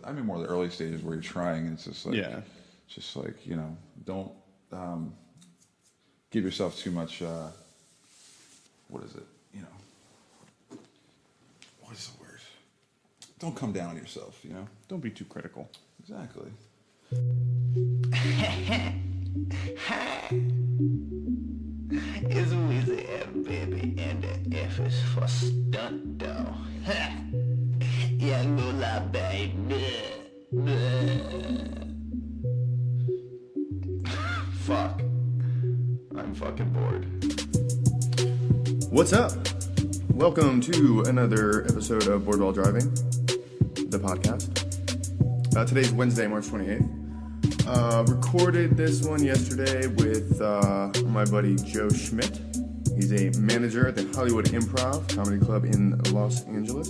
I mean more the early stages where you're trying, and it's just like, don't give yourself too much. What is it? What is the word? Don't come down on yourself. Don't be too critical. Exactly. It's Weezy F, baby, and the F is for stunt, though. Young Moolah, baby. Fuck. I'm fucking bored. What's up? Welcome to another episode of Bored While Driving, the podcast. Today's Wednesday, March 28th. Recorded this one yesterday with my buddy Joe Schmidt. He's a manager at the Hollywood Improv Comedy Club in Los Angeles.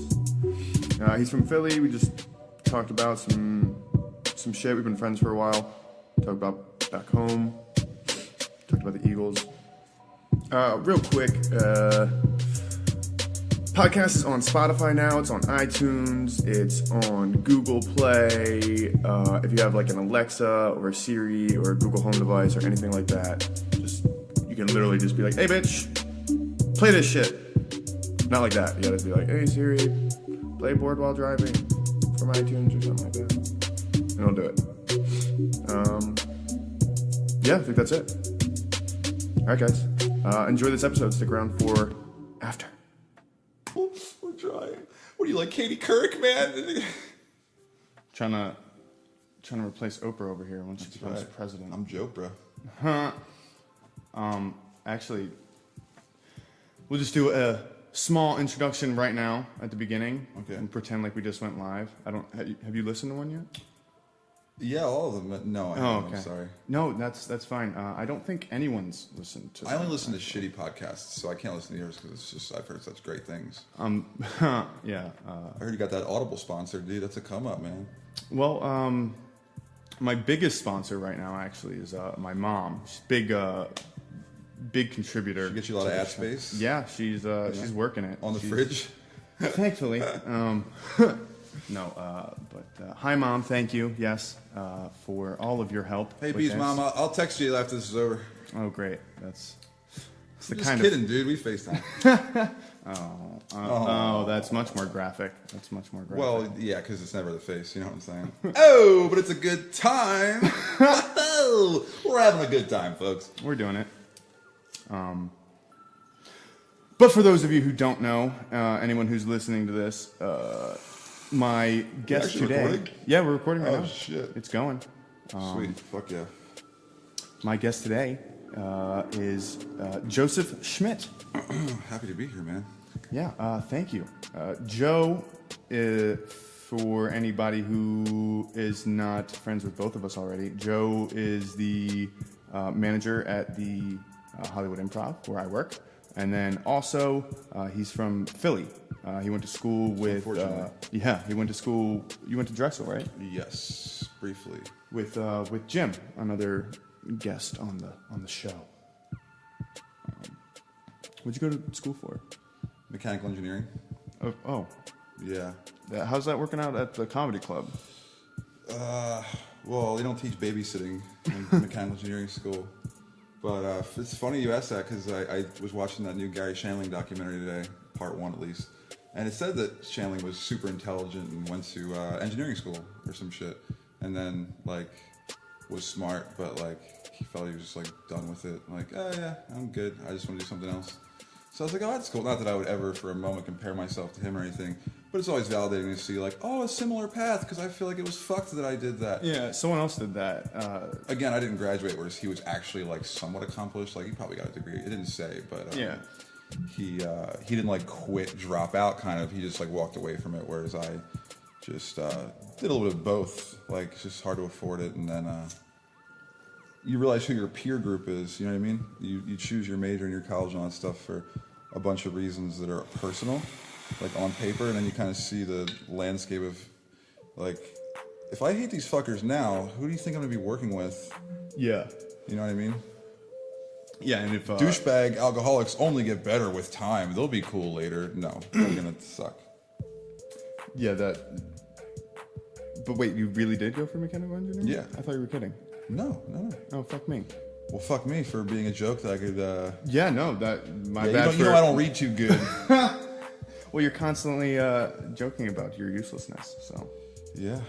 He's from Philly. We just talked about some shit. We've been friends for a while. Talked about back home. Talked about the Eagles. Real quick, podcast is on Spotify now. It's on iTunes. It's on Google Play. If you have like an Alexa or a Siri or a Google Home device or anything like that, you can literally just be like, "Hey, bitch, play this shit." Not like that. You gotta be like, "Hey, Siri, play Bored While Driving from iTunes" or something like that, and it'll do it. Yeah, I think that's it. All right, guys. Enjoy this episode. Stick around for after. We're trying. What are you, like Katie Couric, man? Trying to replace Oprah over here when she becomes president. I'm Jopra. Actually, we'll just do a small introduction right now at the beginning. Okay. And pretend like we just went live. Have you listened to one yet? Yeah, all of them. No, I haven't. Okay. I'm sorry. No, that's fine. I don't think anyone's listened to. I only listen to shitty podcasts, so I can't listen to yours because it's just I've heard such great things. Yeah. I heard you got that Audible sponsor, dude. That's a come up, man. Well, my biggest sponsor right now actually is my mom. She's big contributor. She gets you a lot of ad space. Yeah, she's working it on the fridge. Thankfully. No, but hi, Mom. Thank you. Yes, for all of your help. Hey, Bees, Mom. I'll text you after this is over. Oh, great. That's the just kind kidding, dude. We FaceTime. That's much more graphic. Well, yeah, because it's never the face. You know what I'm saying? Oh, but it's a good time. Oh, we're having a good time, folks. We're doing it. But for those of you who don't know, anyone who's listening to this, my guest today. Recording? Yeah, we're recording right now. Oh shit, it's going. Sweet, fuck yeah. My guest today is Joseph Schmidt. Happy to be here, man. Yeah, thank you, Joe. For anybody who is not friends with both of us already, Joe is the manager at the Hollywood Improv where I work, and then also he's from Philly. He went to school with. He went to school. You went to Drexel, right? Yes, briefly. With Jim, another guest on the show. What'd you go to school for? Mechanical engineering. Oh. Yeah. How's that working out at the comedy club? Well, they don't teach babysitting in mechanical engineering school. But it's funny you asked that because I was watching that new Gary Shandling documentary today, part 1 at least. And it said that Shandling was super intelligent and went to engineering school or some shit. And then, was smart, but, he felt he was just, done with it. Oh, yeah, I'm good. I just want to do something else. So I was like, oh, that's cool. Not that I would ever for a moment compare myself to him or anything. But it's always validating to see, a similar path, because I feel like it was fucked that I did that. Yeah, someone else did that. Again, I didn't graduate, whereas he was actually, somewhat accomplished. He probably got a degree. It didn't say, but... yeah. He didn't quit, drop out kind of. He just walked away from it, whereas I just did a little bit of both. It's just hard to afford it, and then you realize who your peer group is. You know what I mean? You choose your major in your college and all that stuff for a bunch of reasons that are personal, on paper, and then you kind of see the landscape of if I hate these fuckers now, who do you think I'm gonna be working with? Yeah. You know what I mean? Yeah, and if douchebag alcoholics only get better with time, they'll be cool later. No, they're gonna suck. Yeah, But wait, you really did go for mechanical engineering? Yeah. I thought you were kidding. No. Oh, fuck me. Well, fuck me for being a joke that I could. Yeah, no, my Yeah, bad. you know I don't read too good. Well, you're constantly joking about your uselessness, so. Yeah,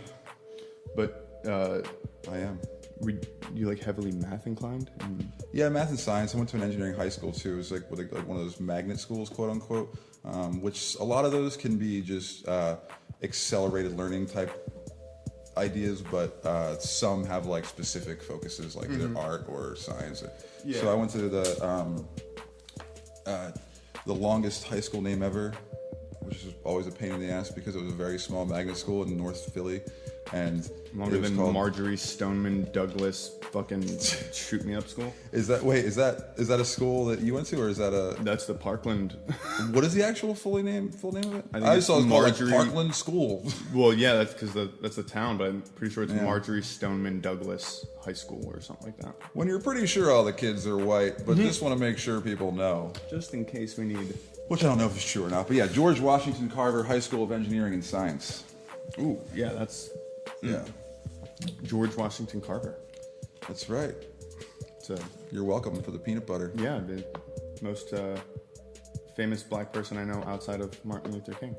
But I am. you like heavily math inclined? Yeah, math and science. I went to an engineering high school too. It was like one of those magnet schools, quote unquote, which a lot of those can be just accelerated learning type ideas, but some have like specific focuses, like either art or science. Yeah. So I went to the longest high school name ever, which is always a pain in the ass because it was a very small magnet school in North Philly, and Longer it was than called, Marjorie Stoneman Douglas fucking shoot me up school? Is that a school that you went to, or is that a? That's the Parkland. What is the actual full name of it? I think I it's saw it called like Marjorie- Parkland School. Well, yeah, that's because that's the town, but I'm pretty sure it's Yeah. Marjorie Stoneman Douglas High School or something like that. When you're pretty sure all the kids are white, but just want to make sure people know. Just in case we need. Which I don't know if it's true or not, but yeah, George Washington Carver High School of Engineering and Science. Ooh, yeah, that's Yeah, George Washington Carver. that's right. It's a, You're welcome for the peanut butter. yeah, the most famous black person I know outside of Martin Luther King.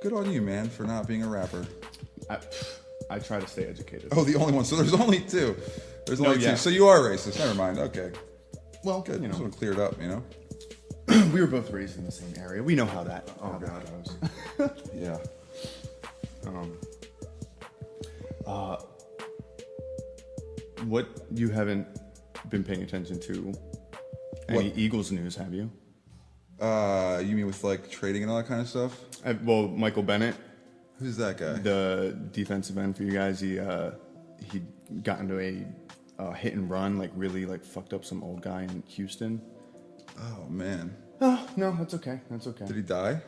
Good on you, man, for not being a rapper. I try to stay educated. Oh, the only one. So there's only two. There's only yeah. two. So you are racist. Never mind. Okay. Well, Good. you Just know, want to clear it up, you know? we were both raised in the same area. We know how that, Oh, how that God. goes. Yeah. What you haven't been paying attention to? Any What? Eagles news? Have you? You mean with like trading and all that kind of stuff? Well, Michael Bennett, Who's that guy? the defensive end for you guys, he got into a hit and run, like really like fucked up some old guy in Houston. Oh, man. Oh no, that's okay. That's okay. Did he die?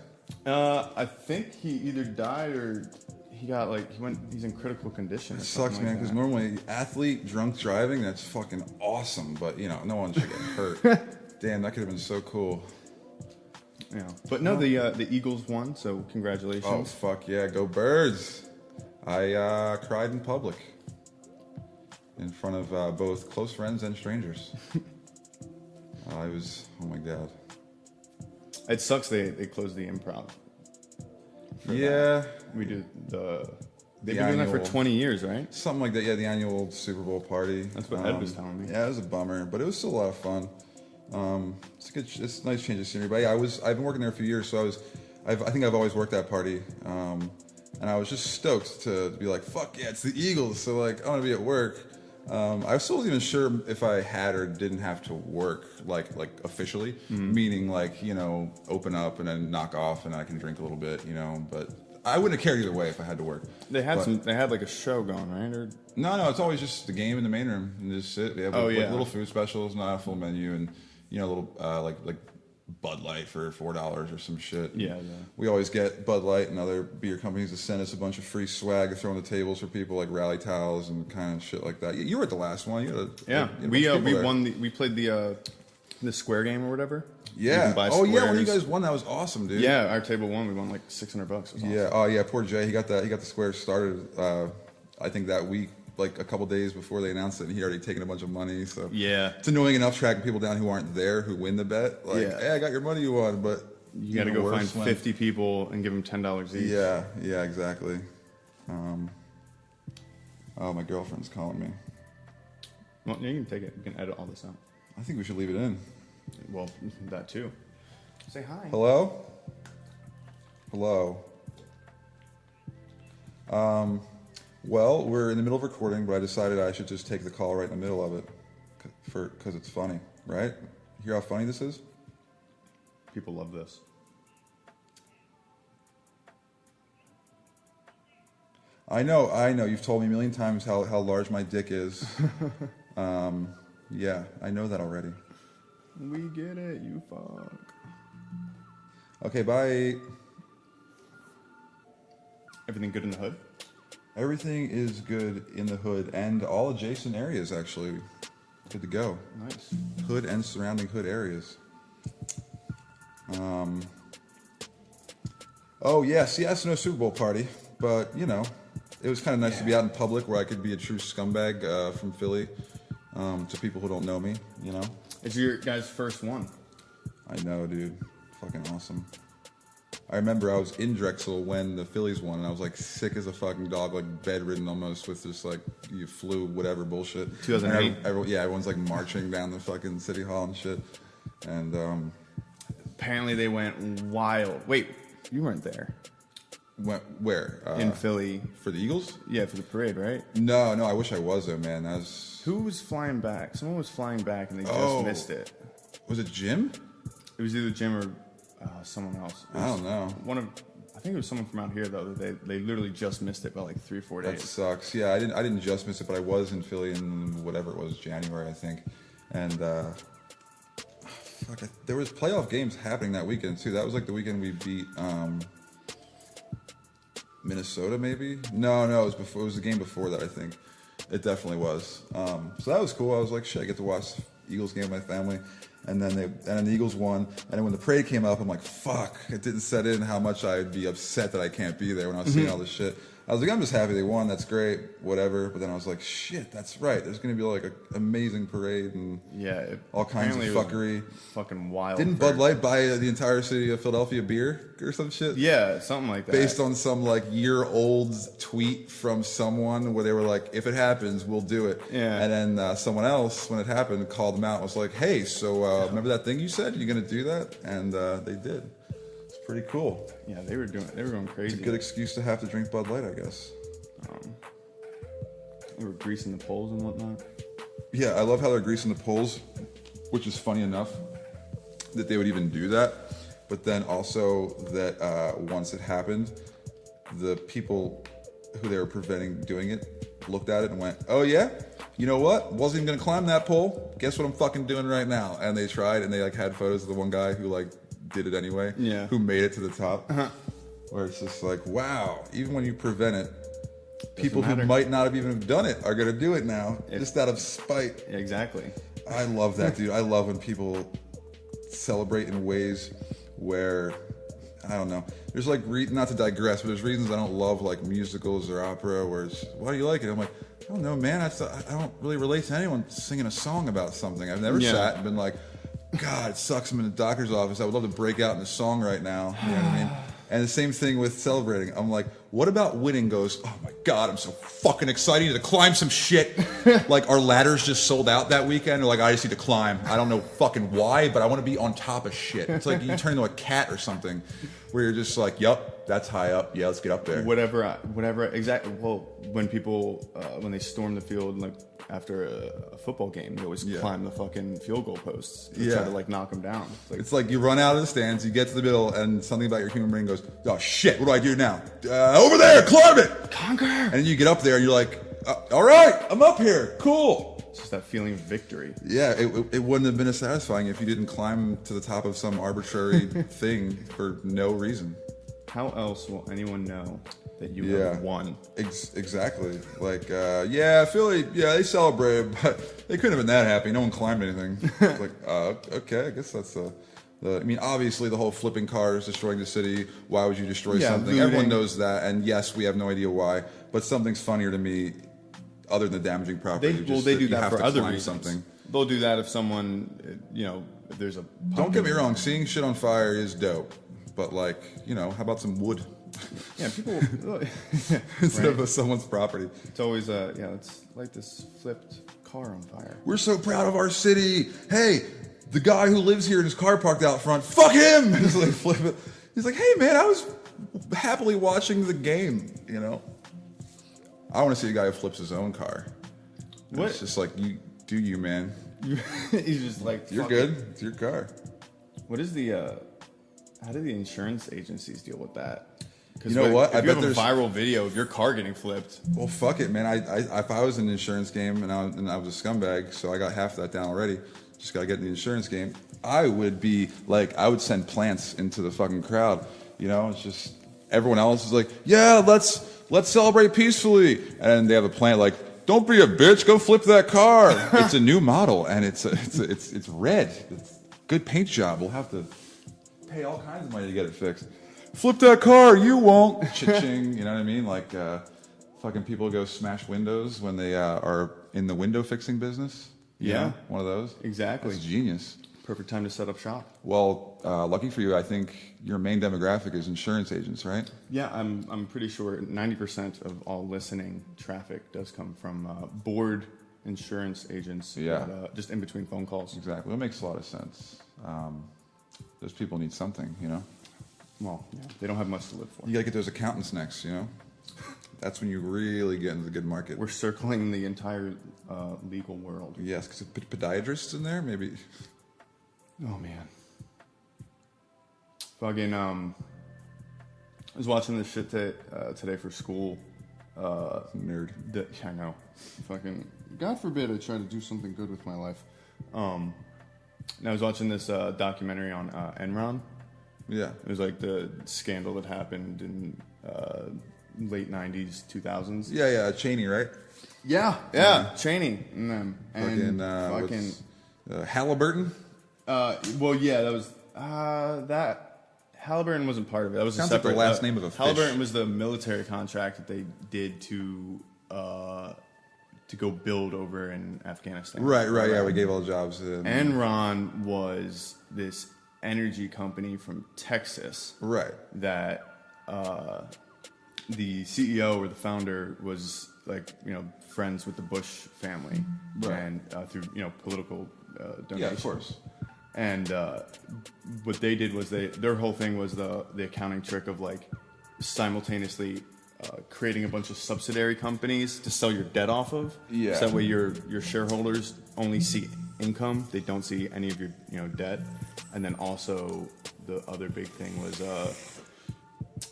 I think he either died or he got like he's in critical condition. Or It sucks, man, because normally athlete drunk driving, that's fucking awesome, but you know, no one should get hurt. Damn, that could have been so cool. Yeah, but no, the Eagles won, so Oh, congratulations. fuck yeah, go Birds. I cried in public in front of both close friends and strangers. I was, oh my God. It sucks they closed the Improv. Yeah, We do they've The been doing that for annual- 20 years, right? something like that. Yeah, the annual Super Bowl party. That's what Ed was telling me. Yeah, it was a bummer, but it was still a lot of fun. It's a nice change of scenery. But yeah, I've been working there a few years, so I think I've always worked that party, and I was just stoked to be like, fuck yeah, it's the Eagles. So like, I want to be at work. I still wasn't even sure if I had or didn't have to work like officially, meaning like, you know, open up and then knock off and I can drink a little bit, you know, but I wouldn't have cared either way if I had to work. They had But- they had like a show going, right? Or No, it's always just the game in the main room and just sit. They have Oh, like, yeah. little food specials, not a full menu, and you know, little like Bud Light for $4 or some shit. Yeah. We always get Bud Light and other beer companies to send us a bunch of free swag to throw on the tables for people, like rally towels and kind of shit like that. You were at the last one. You had Yeah, like, you had a bunch we of people there. won. We played the square game or whatever. You Yeah. can buy Oh yeah, when you squares. guys won, that was awesome, dude. Yeah, our table won. We won like $600. It was awesome. Yeah. Oh yeah. Poor Jay. He got the square started. I think that week, like a couple days before they announced it, and he already taken a bunch of money. So Yeah. it's annoying enough tracking people down who aren't there who win the bet. Like, Yeah. hey, I got your money you won, but You got to even go find worse when- 50 people and give them $10 each. Yeah. Yeah. Exactly. Oh, my girlfriend's calling me. Well, you can take it. You can edit all this out. I think we should leave it in. Well, that too. Say hi. Hello? Hello. Well, we're in the middle of recording, but I decided I should just take the call right in the middle of it because it's funny, right? Hear how funny this is? People love this. I know. You've told me a million times how large my dick is. Yeah, I know that already. We get it. You fuck. Okay, bye. Everything good in the hood? Everything is good in the hood and all adjacent areas, actually. Good to go. Nice. Hood and surrounding hood areas. Oh, yes, no Super Bowl party, but, you know, it was kind of nice to be out in public where I could be a true scumbag from Philly to people who don't know me, you know? It's your guys' first one. I know, dude. Fucking awesome. I remember I was in Drexel when the Phillies won, and I was like sick as a fucking dog, like bedridden almost with just like you flu, whatever bullshit. 2008? Yeah, everyone's like marching down the fucking city hall and shit. And apparently they went wild. Wait, you weren't there. where? In Philly. For the Eagles? Yeah, for the parade, right? No, I wish I was there, man. That was... Who was flying back? Someone was flying back and they just missed it. Was it Jim? It was either Jim or someone else. I don't know. I think it was someone from out here though. They literally just missed it by like 3 or 4 days. That sucks. Yeah, I didn't just miss it, but I was in Philly in whatever it was, January, I think. And there was playoff games happening that weekend too. That was like the weekend we beat Minnesota, maybe. No, it was before. It was the game before that, I think. It definitely was. So that was cool. I was like, shit, I get to watch the Eagles game with my family. And then the Eagles won. And then when the parade came up, I'm like, fuck. It didn't set in how much I'd be upset that I can't be there when I was seeing all this shit. I was like, I'm just happy they won. That's great. Whatever. But then I was like, shit, that's right. There's going to be like an amazing parade and all kinds of fuckery. Fucking wild. Didn't Bud Light buy the entire city of Philadelphia beer or some shit? Yeah, something like that. Based on some like year-old tweet from someone where they were like, if it happens, we'll do it. Yeah. And then someone else, when it happened, called them out and was like, hey, so remember that thing you said? You're going to do that? And they did. It's pretty cool. Yeah, they were going crazy. It's a good excuse to have to drink Bud Light, I guess. They were greasing the poles and whatnot. Yeah, I love how they're greasing the poles, which is funny enough that they would even do that. But then also that once it happened, the people who they were preventing doing it looked at it and went, oh yeah? You know what? Wasn't even going to climb that pole. Guess what I'm fucking doing right now? And they tried, and they like had photos of the one guy who like did it anyway. Yeah. Who made it to the top. Where it's just like, wow, even when you prevent it, people who might not have even done it are going to do it now, just out of spite. Yeah, exactly. I love that, dude. I love when people celebrate in ways where, I don't know. There's like, not to digress, but there's reasons I don't love like musicals or opera where it's, why do you like it? I'm like, I don't know, man. I don't really relate to anyone singing a song about something. I've never sat and been like, God, it sucks. I'm in a doctor's office. I would love to break out in a song right now. You know what I mean? And the same thing with celebrating. I'm like, what about winning goes, oh my God, I'm so fucking excited to climb some shit. Like our ladders just sold out that weekend. Or like, I just need to climb. I don't know fucking why, but I want to be on top of shit. It's like you turn into a cat or something where you're just like, yup, that's high up. Yeah, let's get up there. Whatever, exactly. Well, when people, when they storm the field, like after a football game, they always climb the fucking field goal posts to try to like knock them down. It's like you run out of the stands, you get to the middle, and something about your human brain goes, oh shit, what do I do now? Over there, climb it! Conquer! And then you get up there and you're like, all right, I'm up here, cool. It's just that feeling of victory. Yeah, it wouldn't have been as satisfying if you didn't climb to the top of some arbitrary thing for no reason. How else will anyone know that you have won? Exactly. Like, Philly, they celebrated, but they couldn't have been that happy. No one climbed anything. It's like, okay, I guess that's I mean, obviously the whole flipping cars, destroying the city. Why would you destroy something? Looting. Everyone knows that, and yes, we have no idea why. But something's funnier to me, other than damaging property. They do that for other reasons. Something. They'll do that if someone, if there's a. Don't get me wrong. Seeing shit on fire is dope, but like, how about some wood? Yeah, people instead of someone's property. It's always it's like this flipped car on fire. We're so proud of our city. Hey, the guy who lives here in his car parked out front, fuck him! Just like flip it. He's like, hey man, I was happily watching the game. I want to see a guy who flips his own car. What? It's just like, you man. He's just like, you're good. It's your car. What is how do the insurance agencies deal with that? You know what? I bet there's a viral video of your car getting flipped. Well, fuck it, man. If I was in an insurance game and I was a scumbag, so I got half of that down already. Just gotta get in the insurance game. I would be like, I would send plants into the fucking crowd. It's just everyone else is like, yeah, let's celebrate peacefully, and they have a plant like, don't be a bitch, go flip that car. It's a new model, and it's red. It's a good paint job. We'll have to pay all kinds of money to get it fixed. Flip that car, you won't. Cha-ching, you know what I mean? Like, fucking people go smash windows when they are in the window fixing business. You Yeah. know? One of those. Exactly. That's genius. Perfect time to set up shop. Well, lucky for you, I think your main demographic is insurance agents, right? Yeah, I'm pretty sure 90% of all listening traffic does come from board insurance agents. Yeah. That, just in between phone calls. Exactly. It makes a lot of sense. Those people need something, you know? Well, yeah, they don't have much to live for. You gotta get those accountants next, you know? That's when you really get into the good market. We're circling the entire legal world. Yes, because podiatrists in there, maybe. Oh man. Fucking I was watching this shit today for school. Nerd. I know. Fucking God forbid I try to do something good with my life. And I was watching this documentary on Enron. Yeah. It was like the scandal that happened in late 90s, 2000s. Yeah, Cheney, right? Yeah, Cheney. And Fucking Halliburton? well, yeah, that was that. Halliburton wasn't part of it. That was Sounds a like the separate. last name of a fish. Halliburton was the military contract that they did to go build over in Afghanistan. Right, yeah, we gave all the jobs. Enron was this energy company from Texas. Right. That the CEO or the founder was friends with the Bush family, Right. and through political donations. Yeah, of course. And what they did was their whole thing was the accounting trick of simultaneously creating a bunch of subsidiary companies to sell your debt off of. Yeah. So that way your shareholders only see income; they don't see any of your debt. And then also the other big thing was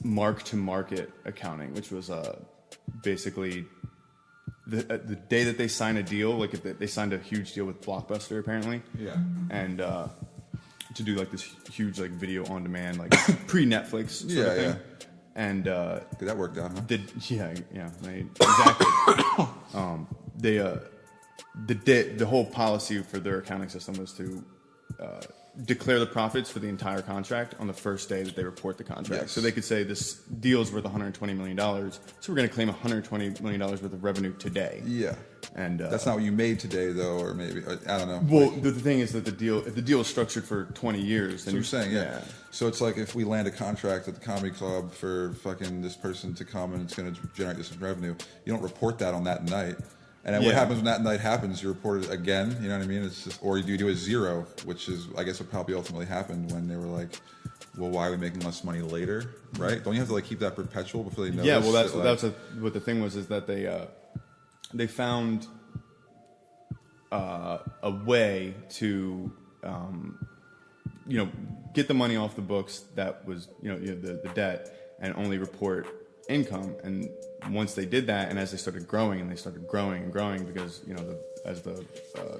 mark-to-market accounting, which was basically the day that they sign a deal, if they signed a huge deal with Blockbuster apparently. Yeah. And to do this huge video on demand pre-Netflix sort of thing. Yeah. And That worked out, huh? exactly. The whole policy for their accounting system was to declare the profits for the entire contract on the first day that they report the contract. Yes. So they could say this deal's worth $120 million, so we're going to claim $120 million worth of revenue today. Yeah. And that's not what you made today, though, or maybe I don't know. Well, the thing is that if the deal is structured for 20 years, then That's what you're saying, yeah. So it's like if we land a contract at the comedy club for fucking this person to come and it's going to generate this revenue, you don't report that on that night. And then what happens when that night happens? You report it again. You know what I mean? It's just, or you do a zero, which is, I guess, what probably ultimately happened when they were like, "Well, why are we making less money later?" Right? Don't you have to keep that perpetual before they notice? Yeah. Well, that's what the thing was, is that they found a way to get the money off the books that was the debt, and only report income. And once they did that, and as they started growing and growing because as the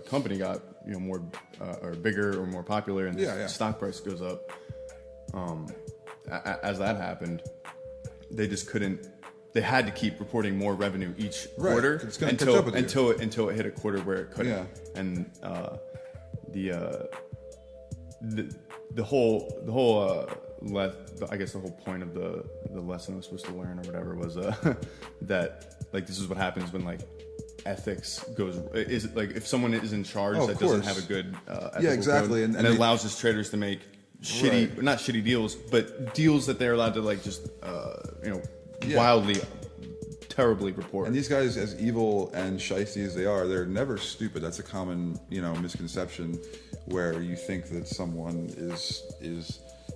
company got more or bigger or more popular, and the stock price goes up, as that happened, they just couldn't. They had to keep reporting more revenue each quarter until it hit a quarter where it couldn't. Yeah. And the whole I guess the whole point of the lesson I was supposed to learn or whatever was that this is what happens when ethics goes. Is it if someone is in charge that doesn't have a good ethical exactly, code, and it allows his traders to make not shitty deals, but deals that they're allowed to just wildly, terribly report. And these guys, as evil and shiesty as they are, they're never stupid. That's a common, misconception, where you think that someone is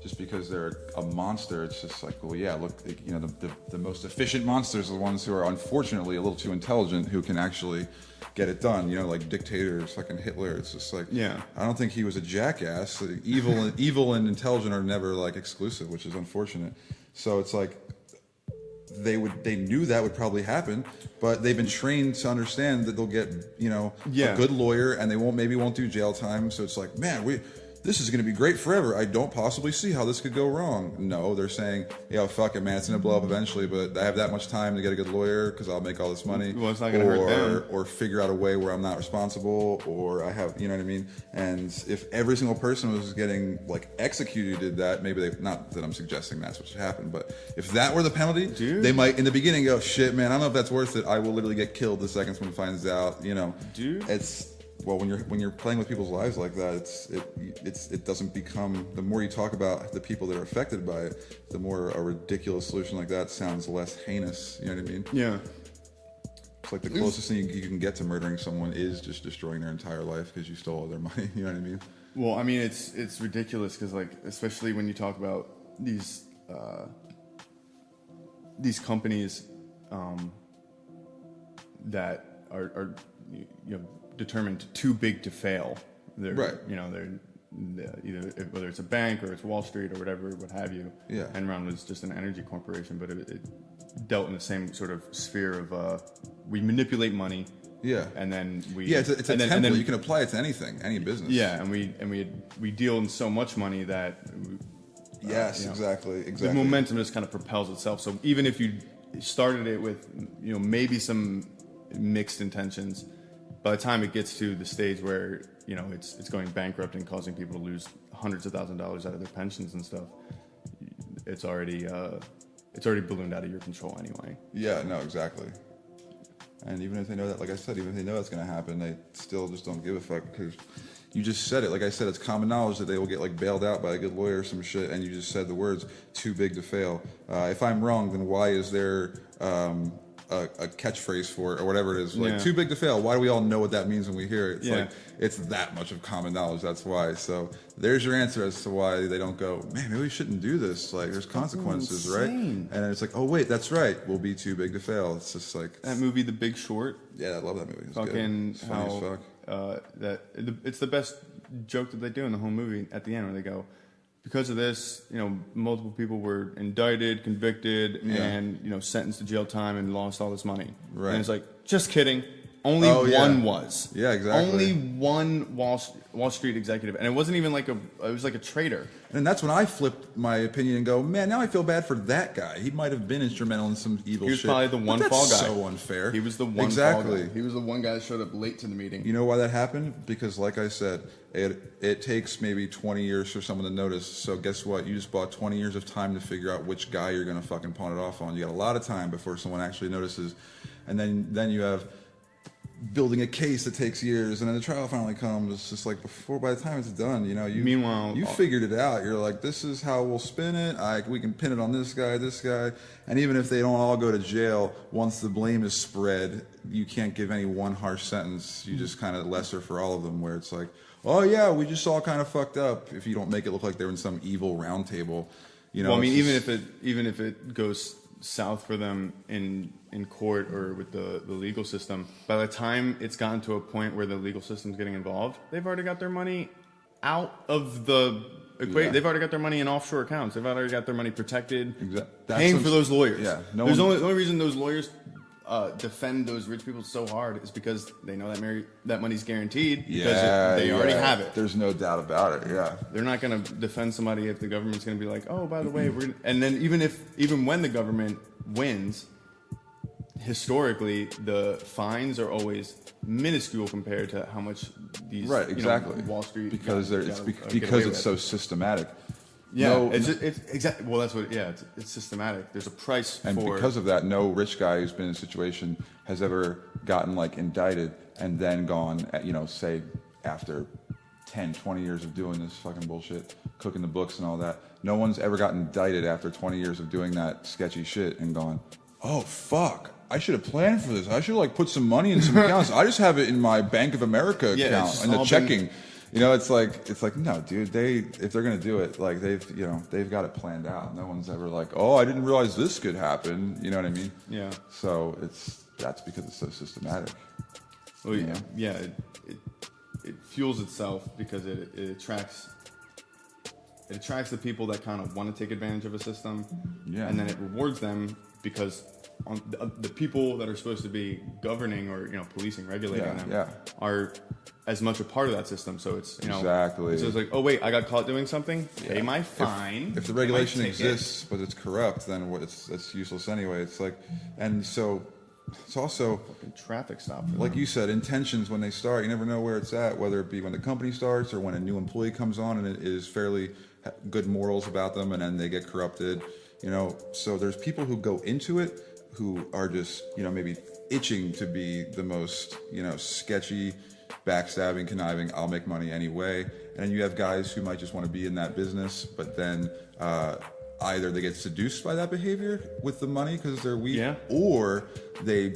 just because they're a monster. It's just well, yeah, look, the most efficient monsters are the ones who are unfortunately a little too intelligent, who can actually get it done. Like dictators, fucking Hitler. It's just I don't think he was a jackass. Evil and intelligent are never exclusive, which is unfortunate. So it's they knew that would probably happen, but they've been trained to understand that they'll get a good lawyer, and they won't do jail time. So it's man, this is going to be great forever. I don't possibly see how this could go wrong. No, they're saying, yo, fuck it, man, it's going to blow up eventually, but I have that much time to get a good lawyer because I'll make all this money. Well, it's not going to hurt them. Or figure out a way where I'm not responsible, or I have, you know what I mean? And if every single person was getting like executed who did that, maybe they, not that I'm suggesting that's what should happen, but if that were the penalty, Dude. they might in the beginning go, shit, man, I don't know if that's worth it. I will literally get killed the second someone finds out, you know. Dude. It's, well, when you're playing with people's lives like that, it doesn't become, the more you talk about the people that are affected by it, the more a ridiculous solution like that sounds less heinous. You know what I mean? Yeah. It's like the closest thing you can get to murdering someone is just destroying their entire life because you stole all their money. You know what I mean? Well, I mean, it's ridiculous because, like, especially when you talk about these companies that are you know, determined too big to fail. They're, right. You know, they're either whether it's a bank or it's Wall Street or whatever, what have you. Yeah. Enron was just an energy corporation, but it dealt in the same sort of sphere of we manipulate money. Yeah. And then we. Yeah, it's a template. And then, you can apply it to anything, any business. Yeah, and we deal in so much money that. Yes, you know, exactly. The momentum just kind of propels itself. So even if you started it with, you know, maybe some mixed intentions, by the time it gets to the stage where, you know, it's going bankrupt and causing people to lose hundreds of thousands of dollars out of their pensions and stuff, it's already ballooned out of your control anyway. Yeah, no, exactly. And even if they know that, like I said, even if they know that's going to happen, they still just don't give a fuck because you just said it. Like I said, it's common knowledge that they will get like bailed out by a good lawyer or some shit, and you just said the words "too big to fail." If I'm wrong, then why is there a catchphrase for it or whatever it is? Like "too big to fail." Why do we all know what that means when we hear it? It's like it's that much of common knowledge. That's why. So there's your answer as to why they don't go, man, maybe we shouldn't do this. Like there's consequences, right? And then it's like, oh wait, that's right. We'll be too big to fail. It's just like that movie, The Big Short. Yeah, I love that movie. It's fucking good. It's funny as fuck. It's the best joke that they do in the whole movie at the end where they go, because of this, you know, multiple people were indicted, convicted, and, you know, sentenced to jail time and lost all this money. Right. And it's like, just kidding. Only one was. Yeah, exactly. Only one Wall Street executive. And it wasn't even like it was like a traitor. And that's when I flipped my opinion and go, man, now I feel bad for that guy. He might have been instrumental in some evil shit. He was probably the one but fall guy. That's so unfair. He was the one fall guy. He was the one guy that showed up late to the meeting. You know why that happened? Because like I said, it takes maybe 20 years for someone to notice. So guess what? You just bought 20 years of time to figure out which guy you're going to fucking pawn it off on. You got a lot of time before someone actually notices. And then you have building a case that takes years, and then the trial finally comes. It's just like by the time it's done, you know, you figured it out. You're like, this is how we'll spin it. We can pin it on this guy, and even if they don't all go to jail, once the blame is spread, you can't give any one harsh sentence. You just kind of lesser for all of them, where it's like, oh yeah, we just all kind of fucked up. If you don't make it look like they're in some evil round table, you know. Well, I mean, even if it goes south for them in court or with the legal system, by the time it's gotten to a point where the legal system's getting involved, they've already got their money out of the equation. Yeah. They've already got their money in offshore accounts. They've already got their money protected. Exactly. Paying for those lawyers. Yeah. The only reason those lawyers defend those rich people so hard is because they know that money's guaranteed because they already have it. There's no doubt about it. Yeah. They're not going to defend somebody if the government's going to be like, oh, by the way, and then even when the government wins, historically the fines are always minuscule compared to how much these Wall Street because it's so systematic. Yeah, it's exactly. Well, that's what. Yeah, it's systematic. There's a price and for. And because of that, no rich guy who's been in a situation has ever gotten like indicted and then gone, say after 10, 20 years of doing this fucking bullshit, cooking the books and all that. No one's ever gotten indicted after 20 years of doing that sketchy shit and gone, oh fuck, I should have planned for this. I should have put some money in some accounts. I just have it in my Bank of America account and the checking. It's like no, dude. If they're gonna do it, like they've got it planned out. No one's ever like, oh, I didn't realize this could happen. You know what I mean? Yeah. So that's because it's so systematic. Well, yeah. It fuels itself because it attracts the people that kind of want to take advantage of a system. Yeah. And then it rewards them because on the people that are supposed to be governing or policing, regulating them are as much a part of that system. So it's exactly. So it's like, oh wait, I got caught doing something. Pay my fine. If the regulation exists, but it's corrupt, then it's useless anyway. It's like, and so it's also fucking traffic stop. Like you said, intentions when they start, you never know where it's at. Whether it be when the company starts or when a new employee comes on and it is fairly good morals about them, and then they get corrupted. So there's people who go into it who are just maybe itching to be the most sketchy, backstabbing, conniving, I'll make money anyway. And then you have guys who might just want to be in that business, but then either they get seduced by that behavior with the money because they're weak, or they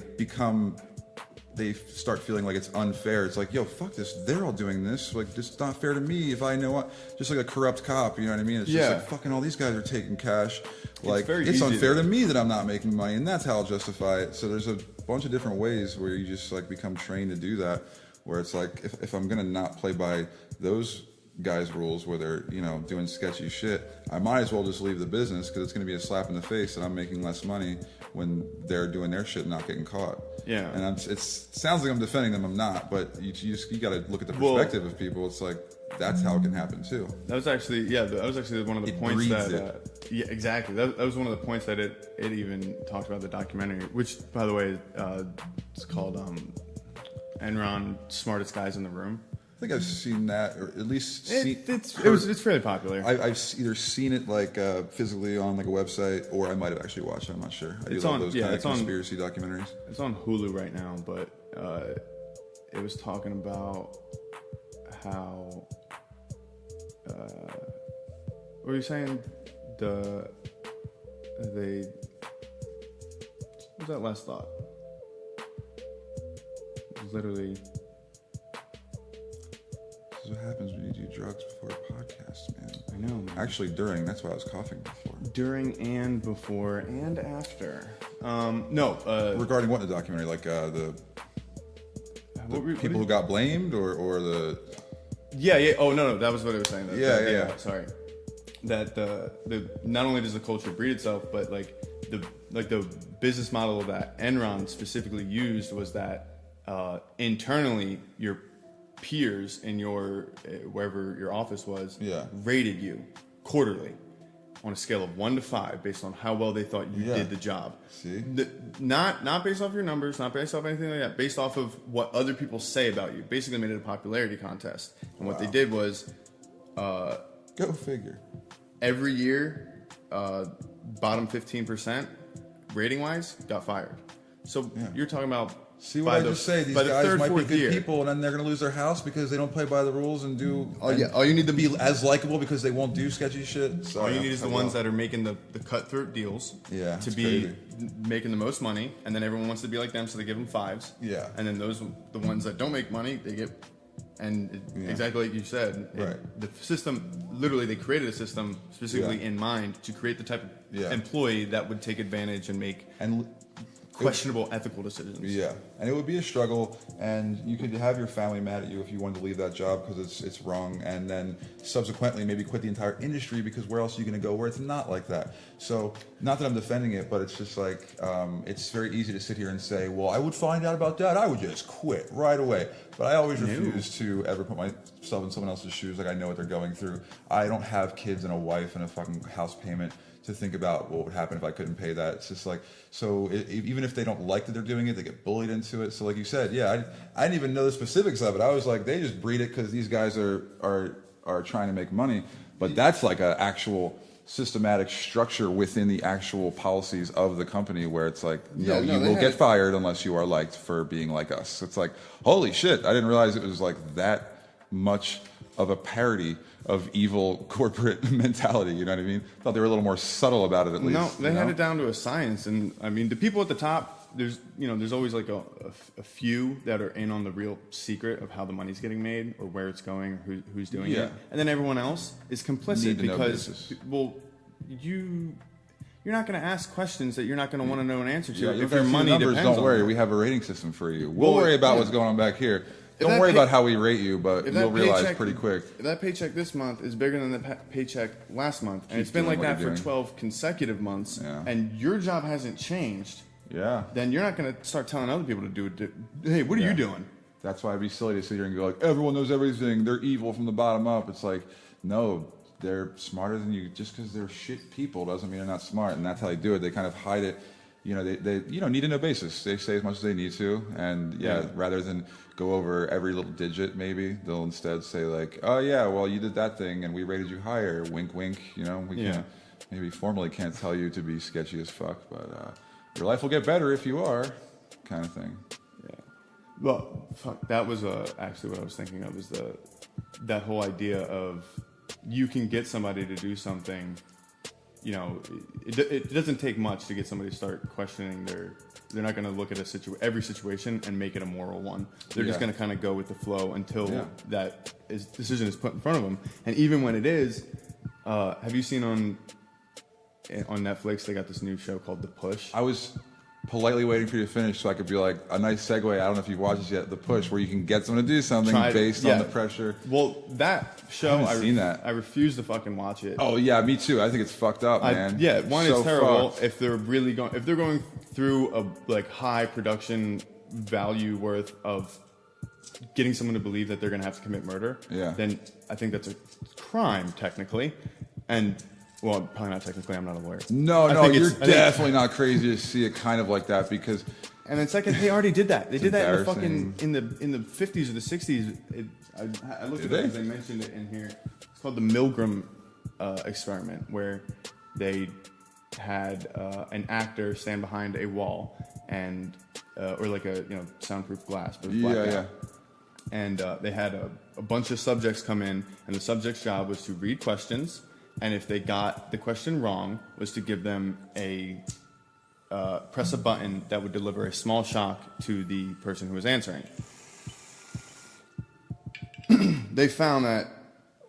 start feeling like it's unfair. It's like, yo, fuck this. They're all doing this. Like, it's not fair to me if I know what. Just like a corrupt cop, you know what I mean? It's just like, fucking all these guys are taking cash. Like, it's unfair to me that I'm not making money, and that's how I'll justify it. So there's a bunch of different ways where you just like become trained to do that, where it's like, if I'm gonna not play by those guys' rules where they're doing sketchy shit, I might as well just leave the business because it's going to be a slap in the face that I'm making less money when they're doing their shit and not getting caught. Yeah, and it sounds like I'm defending them. I'm not, but you got to look at the perspective of people. It's like that's how it can happen too. That was actually one of the points that exactly. That was one of the points that it even talked about the documentary, which by the way it's called Enron Smartest Guys in the Room. I think I've seen that, or at least it's fairly popular. I've either seen it like physically on like a website, or I might have actually watched it. I'm not sure. I do love those kind of conspiracy documentaries. It's on Hulu right now, but it was talking about how what were you saying? What was that last thought? It was literally. This is what happens when you do drugs before a podcast, man. I know, man. Actually, during. That's why I was coughing before. During and before and after. No. Regarding what in the documentary? Like the people who got blamed, or the. Yeah. Oh no. That was what I was saying. Yeah. Sorry. That the not only does the culture breed itself, but like the business model that Enron specifically used was that internally your peers in your wherever your office was rated you quarterly on a scale of 1 to 5 based on how well they thought you did the job. See, not based off your numbers, not based off anything like that, based off of what other people say about you. Basically made it a popularity contest. And what they did was go figure. Every year bottom 15% rating wise got fired. So you're talking about. See what I just say? These guys might be good people, and then they're going to lose their house because they don't play by the rules and do. All you need to be as likable because they won't do sketchy shit. So all you need is the ones that are making the cutthroat deals. Yeah, to be making the most money, and then everyone wants to be like them, so they give them 5s. Yeah, and then the ones that don't make money, they get. And exactly like you said, the system, literally they created a system specifically in mind to create the type of employee that would take advantage and make questionable ethical decisions. Yeah, and it would be a struggle, and you could have your family mad at you if you wanted to leave that job because it's wrong, and then subsequently maybe quit the entire industry because where else are you going to go where it's not like that? So, not that I'm defending it, but it's just like, it's very easy to sit here and say, well, I would find out about that, I would just quit right away. But I always refuse to ever put myself in someone else's shoes. Like, I know what they're going through. I don't have kids and a wife and a fucking house payment to think about what would happen if I couldn't pay that. It's just like, so even if they don't like that they're doing it, they get bullied into it. So like you said, I didn't even know the specifics of it. I was like, they just breed it because these guys are trying to make money. But that's like an actual systematic structure within the actual policies of the company where it's like, you will get fired unless you are liked for being like us. It's like, holy shit, I didn't realize it was like that much of a parody of evil corporate mentality, you know what I mean? Thought they were a little more subtle about it at least. No, they had it down to a science, and I mean, the people at the top, there's always like a few that are in on the real secret of how the money's getting made or where it's going or who's doing it, and then everyone else is complicit because, well, you're not going to ask questions that you're not going to want to know an answer to if your money depends on. Don't worry, we have a rating system for you. We'll worry about what's going on back here. Don't worry about how we rate you, but you'll realize pretty quick. If that paycheck this month is bigger than the paycheck last month, and it's been like that for 12 consecutive months, and your job hasn't changed, Yeah. then you're not going to start telling other people to do it. Hey, what are you doing? That's why it'd be silly to sit here and go like, everyone knows everything. They're evil from the bottom up. It's like, no, they're smarter than you. Just because they're shit people doesn't mean they're not smart. And that's how they do it. They kind of hide it. You know, they need to know basis. They say as much as they need to. And rather than go over every little digit, maybe they'll instead say like, oh yeah, well you did that thing and we rated you higher. Wink, wink. You know, we can maybe formally can't tell you to be sketchy as fuck, but your life will get better if you are, kind of thing. Yeah. Well, fuck. That was actually what I was thinking of, is that whole idea of you can get somebody to do something. You know, it doesn't take much to get somebody to start questioning they're not going to look at every situation and make it a moral one. They're just going to kind of go with the flow until that decision is put in front of them. And even when it is, have you seen on Netflix, they got this new show called The Push? I was politely waiting for you to finish so I could be like, a nice segue. I don't know if you've watched this yet, The Push, where you can get someone to do something based on the pressure. Well, that show, I refuse to fucking watch it. Oh yeah, me too. I think it's fucked up, man. It's terrible. Fucked. If they're going through a like high production value worth of getting someone to believe that they're going to have to commit murder, then I think that's a crime technically, and. Well, probably not technically. I'm not a lawyer. No, you're definitely not crazy to see it kind of like that because. And it's like they already did that. They did that in the fucking in the 50s or the 60s. I looked at it because they mentioned it in here. It's called the Milgram experiment, where they had an actor stand behind a wall and or like a soundproof glass, but it was blackout. And they had a bunch of subjects come in, and the subject's job was to read questions. And if they got the question wrong, was to give them press a button that would deliver a small shock to the person who was answering. They found that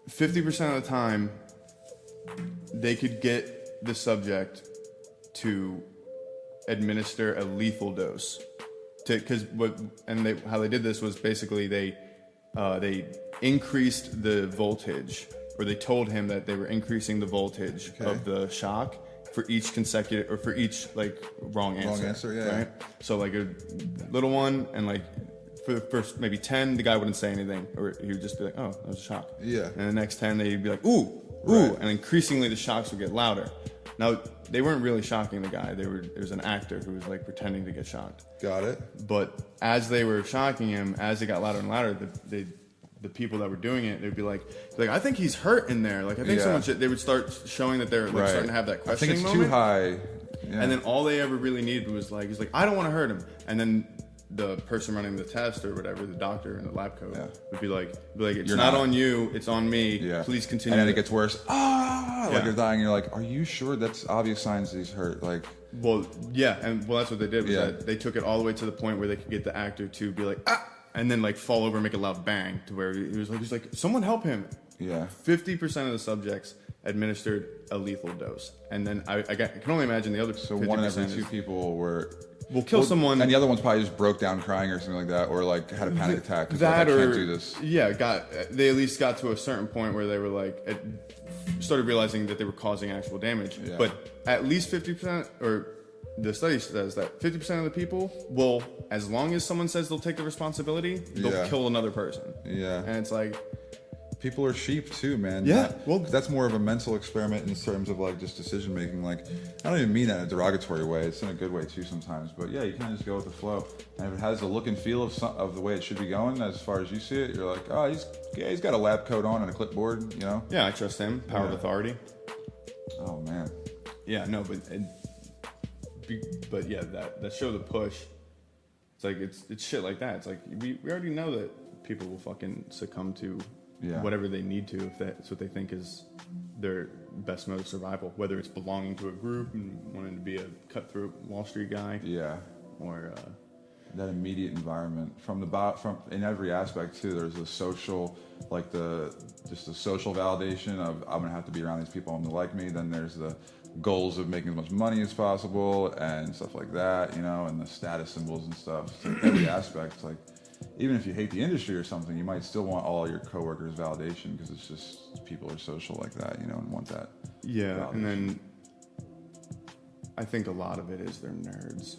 50% of the time, they could get the subject to administer a lethal dose. How they did this was basically they increased the voltage. Or they told him that they were increasing the voltage of the shock for each consecutive or for each like wrong answer. Wrong answer, right? So like a little one, and like for the first maybe 10, the guy wouldn't say anything, or he would just be like, "Oh, that was a shock." Yeah. And the next 10, they'd be like, "Ooh, ooh," and increasingly the shocks would get louder. Now they weren't really shocking the guy. There was an actor who was like pretending to get shocked. Got it. But as they were shocking him, as it got louder and louder, the people that were doing it, they'd be like, I think he's hurt in there. Like, I think someone should. They would start showing that they're like starting to have that questioning moment. I think it's too high. Yeah. And then all they ever really needed was like, he's like, I don't want to hurt him. And then the person running the test or whatever, the doctor in the lab coat, would be like, it's not on you, it's on me. Yeah. Please continue. And then it gets worse. Like you're dying. You're like, are you sure? That's obvious signs that he's hurt. Like, well, yeah, and well, that's what they did. Was that they took it all the way to the point where they could get the actor to be like, and then like fall over and make a loud bang to where he was like, someone help him. Yeah. 50% of the subjects administered a lethal dose, and then I can only imagine the other. So 50% one in every two people will kill someone, and the other ones probably just broke down crying or something like that, or like had a panic attack. That like, I or can't do this. Yeah, they at least got to a certain point where they were like started realizing that they were causing actual damage. Yeah. But at least 50%, or the study says that 50% of the people will, as long as someone says they'll take the responsibility, they'll kill another person. Yeah. And it's like, people are sheep too, man. Yeah. Well, that's more of a mental experiment in terms of like just decision making. Like, I don't even mean that in a derogatory way. It's in a good way too sometimes. But yeah, you can just go with the flow. And if it has the look and feel of the way it should be going, as far as you see it, you're like, oh, he's got a lab coat on and a clipboard, you know? Yeah, I trust him. Power of authority. Oh man. Yeah, no, but yeah, that show, The Push. It's like it's shit like that. It's like we already know that people will fucking succumb to whatever they need to if that's what they think is their best mode of survival. Whether it's belonging to a group and wanting to be a cutthroat Wall Street guy, or that immediate environment from in every aspect too. There's the social, like the social validation of I'm gonna have to be around these people to like me. Then there's the goals of making as much money as possible and stuff like that, you know, and the status symbols and stuff. So every aspect, like even if you hate the industry or something, you might still want all your coworkers' validation because it's just people are social like that, you know, and want that. Yeah, validation. And then I think a lot of it is they're nerds.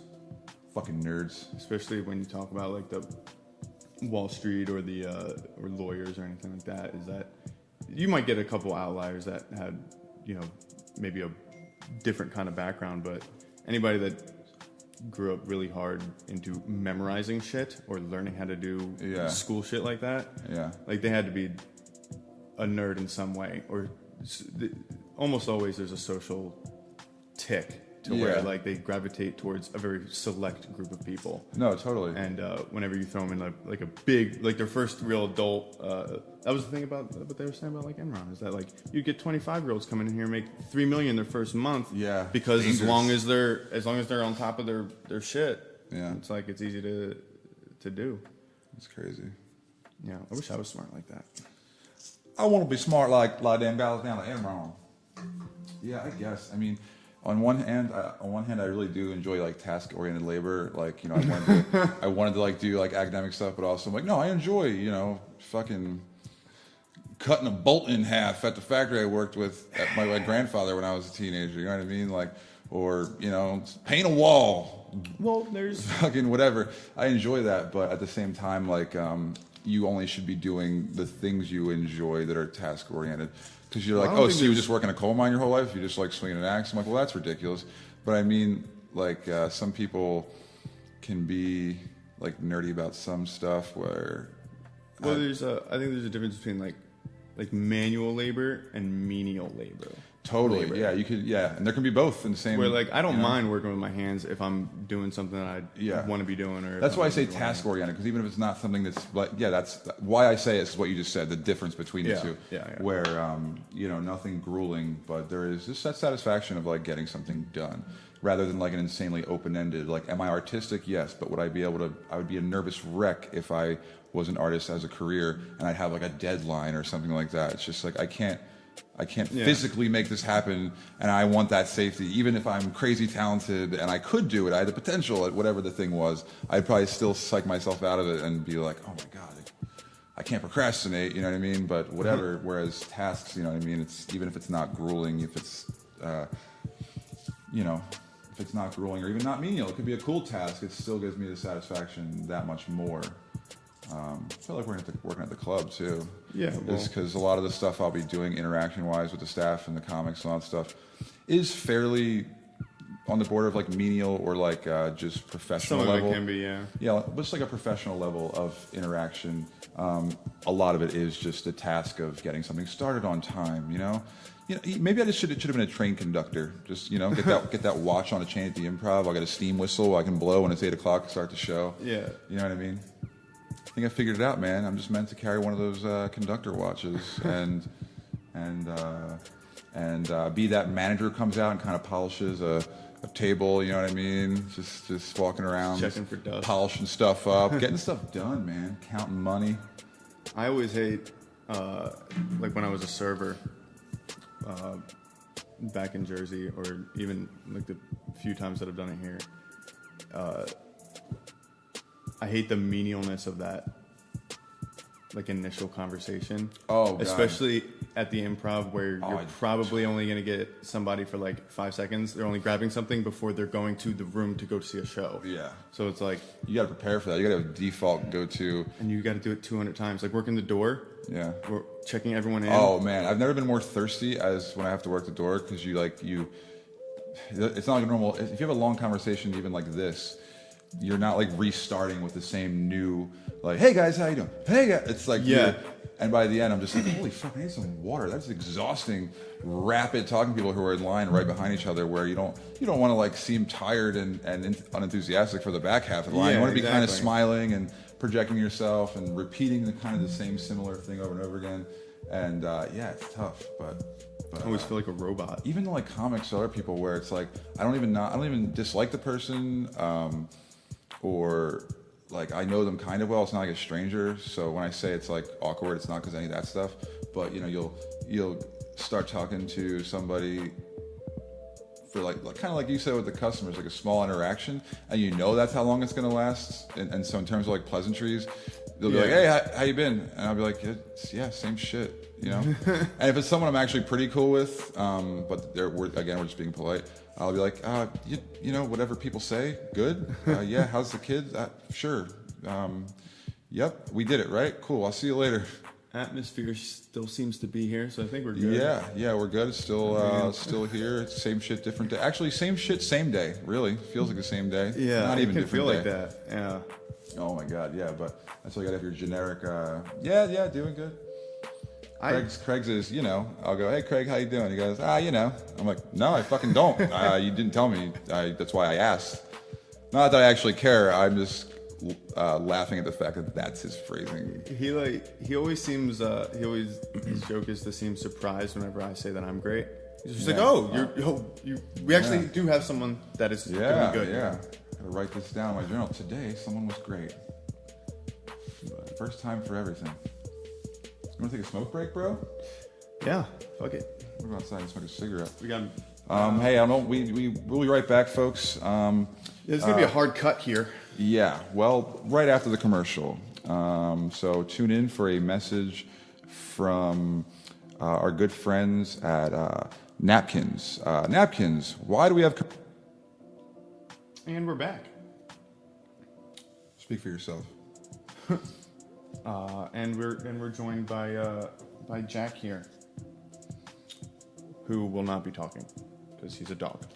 Fucking nerds. Especially when you talk about like the Wall Street or the or lawyers or anything like that, is that you might get a couple outliers that had, you know, maybe a different kind of background, but anybody that grew up really hard into memorizing shit or learning how to do school shit like that, like they had to be a nerd in some way, or almost always there's a social tick to where like they gravitate towards a very select group of people. No, totally. And whenever you throw them in like a big, like their first real adult, that was the thing about what they were saying about like Enron, is that like you get 25-year-olds coming in here and make $3 million their first month. Yeah. Because dangerous. as long as they're on top of their shit, it's like it's easy to do. It's crazy. Yeah, I wish I was smart like that. I want to be smart like them guys down at Enron. Yeah, I guess. I mean, on one hand, I really do enjoy like task-oriented labor. Like, you know, I wanted to like do like academic stuff, but also I'm like, no, I enjoy, you know, fucking cutting a bolt in half at the factory I worked with at my grandfather when I was a teenager. You know what I mean? Like, or you know, paint a wall. Well, there's fucking whatever. I enjoy that, but at the same time, like, you only should be doing the things you enjoy that are task-oriented. Because you're like, oh, so you just work in a coal mine your whole life? You just like swinging an axe? I'm like, well, that's ridiculous. But I mean, like, some people can be like nerdy about some stuff where. Well, I think there's a difference between like manual labor and menial labor. Totally, labor. Yeah, you could, and there can be both in the same. Where like I don't mind working with my hands if I'm doing something that I want to be doing, or that's why I say task oriented, because even if it's not something that's like, that's why I say it's what you just said, the difference between the two. Where you know, nothing grueling, but there is just that satisfaction of like getting something done, rather than like an insanely open ended. Like, am I artistic? Yes, but would I be able to? I would be a nervous wreck if I was an artist as a career and I'd have like a deadline or something like that. It's just like I can't physically make this happen, and I want that safety. Even if I'm crazy talented and I could do it, I had the potential at whatever the thing was, I'd probably still psych myself out of it and be like, oh my God, I can't procrastinate, you know what I mean? But whatever, whereas tasks, you know what I mean? It's, even if it's not grueling, if it's, you know, if it's not grueling or even not menial, it could be a cool task, it still gives me the satisfaction that much more. I feel like we're working at the club too. Yeah, just because a lot of the stuff I'll be doing interaction-wise with the staff and the comics and all that stuff is fairly on the border of like menial or like just professional level. Some of it can be, yeah, just like a professional level of interaction. A lot of it is just the task of getting something started on time. You know, maybe I just should have been a train conductor. Just, you know, get that watch on a chain at the Improv. I'll get a steam whistle I can blow when it's 8 o'clock to start the show. Yeah, you know what I mean. I think I figured it out, man. I'm just meant to carry one of those conductor watches and be that manager who comes out and kind of polishes a table. You know what I mean? Just walking around, checking for dust, polishing stuff up, getting stuff done, man. Counting money. I always hate like when I was a server back in Jersey, or even like the few times that I've done it here. I hate the menialness of that, like, initial conversation. Oh, God. Especially at the Improv, where you're probably only going to get somebody for like 5 seconds. They're only grabbing something before they're going to the room to go see a show. Yeah. So it's like, you got to prepare for that. You got to have a default go-to, and you got to do it 200 times. Like working the door. Yeah. We're checking everyone in. Oh man, I've never been more thirsty as when I have to work the door, because it's not like a normal. If you have a long conversation, even like this, you're not like restarting with the same new, like, hey guys, how you doing? Hey guys. It's like, yeah. And by the end, I'm just like, holy fuck, I need some water. That's exhausting. Rapid talking to people who are in line right behind each other, where you don't want to like seem tired and unenthusiastic for the back half of the line. You want to be kind of smiling and projecting yourself and repeating the same similar thing over and over again. And it's tough, but I always feel like a robot. Even like comics or other people, where it's like I don't even dislike the person, or like I know them kind of well. It's not like a stranger. So when I say it's like awkward, it's not because any of that stuff. But you'll start talking to somebody for like kind of like you said with the customers, like a small interaction, and that's how long it's gonna last. And so in terms of like pleasantries, they'll be like, hey, how you been? And I'll be like, same shit, And if it's someone I'm actually pretty cool with, but we're just being polite, I'll be like, you know, whatever people say, good. Yeah, how's the kid? Sure. Yep, we did it, right? Cool, I'll see you later. Atmosphere still seems to be here, so I think we're good. Yeah, we're good. It's still here. It's same shit, different day. Actually, same shit, same day. Really, feels like the same day. Yeah, not even it can different feel day. like that. Yeah. Oh my god, yeah, but that's why you gotta have your generic. Yeah, doing good. Craig's is, you know, I'll go, hey Craig, how you doing? He goes, you know. I'm like, no, I fucking don't. You didn't tell me. That's why I asked. Not that I actually care. I'm just laughing at the fact that that's his phrasing. He always seems his joke is to seem surprised whenever I say that I'm great. He's just like, we actually do have someone that is doing good. Yeah. Gotta write this down in my journal. Today, someone was great. First time for everything. You want to take a smoke break, bro? Yeah, fuck it. We'll go outside and smoke a cigarette. We got. Hey, I don't. We'll be right back, folks. There's gonna be a hard cut here. Yeah. Well, right after the commercial. So tune in for a message from our good friends at Napkins. Napkins. Why do we have? And we're back. Speak for yourself. And we're joined by Jack here, who will not be talking because he's a dog.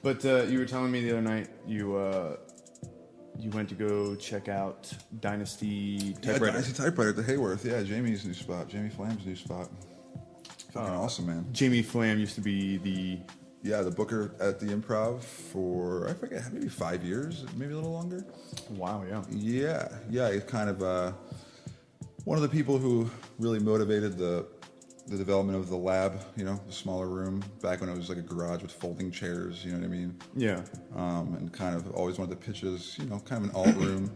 But you were telling me the other night you went to go check out Dynasty Typewriter. Yeah, Dynasty Typewriter at the Hayworth. Yeah, Jamie's new spot. Jamie Flam's new spot. Fucking awesome, man. Jamie Flam used to be the booker at the Improv for, I forget, maybe 5 years, maybe a little longer. Wow, yeah. Yeah. It's kind of one of the people who really motivated the development of the lab, you know, the smaller room, back when it was like a garage with folding chairs, you know what I mean? Yeah. And kind of always wanted to pitch it as, you know, kind of an alt room.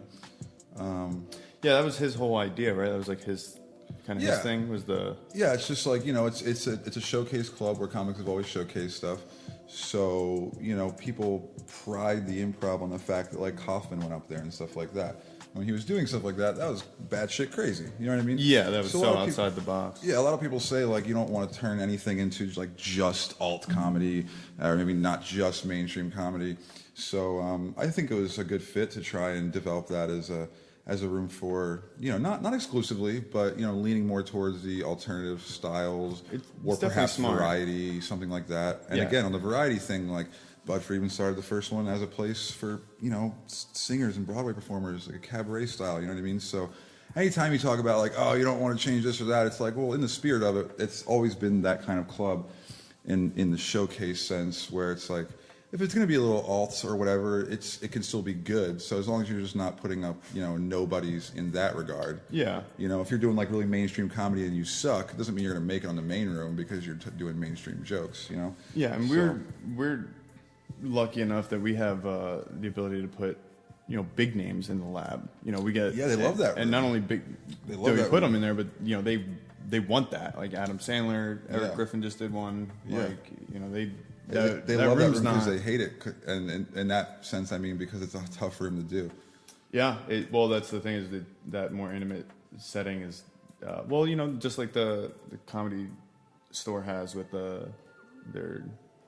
Yeah, that was his whole idea, right? That was like his kind of his thing was the. Yeah, it's just like, you know, it's a showcase club where comics have always showcased stuff. So, you know, people pride the Improv on the fact that like Kaufman went up there and stuff like that. When he was doing stuff like that, that was batshit crazy. You know what I mean? Yeah, that was so outside people, the box. Yeah, a lot of people say like you don't want to turn anything into like just alt comedy, or maybe not just mainstream comedy. So I think it was a good fit to try and develop that as a room for, you know, not exclusively, but, you know, leaning more towards the alternative styles or perhaps smart. Variety, something like that. And again, on the variety thing, like Bud Friedman started the first one as a place for, you know, singers and Broadway performers, like a cabaret style, you know what I mean? So anytime you talk about like, oh, you don't want to change this or that, it's like, well, in the spirit of it, it's always been that kind of club in the showcase sense where it's like, if it's going to be a little alt or whatever, it can still be good. So as long as you're just not putting up, you know, nobodies in that regard. Yeah. You know, if you're doing like really mainstream comedy and you suck, it doesn't mean you're going to make it on the main room because you're doing mainstream jokes, you know? Yeah, and so, we're lucky enough that we have the ability to put, you know, big names in the lab. You know, we get they love that. And not only big, they that love we that put room. them in there, but you know they want that. Like Adam Sandler, Eric Griffin just did one. Yeah. Like, you know, they love that room because they hate it, and in that sense, I mean, because it's a tough room to do. Yeah, well, that's the thing is that more intimate setting is, well, you know, just like the Comedy Store has with their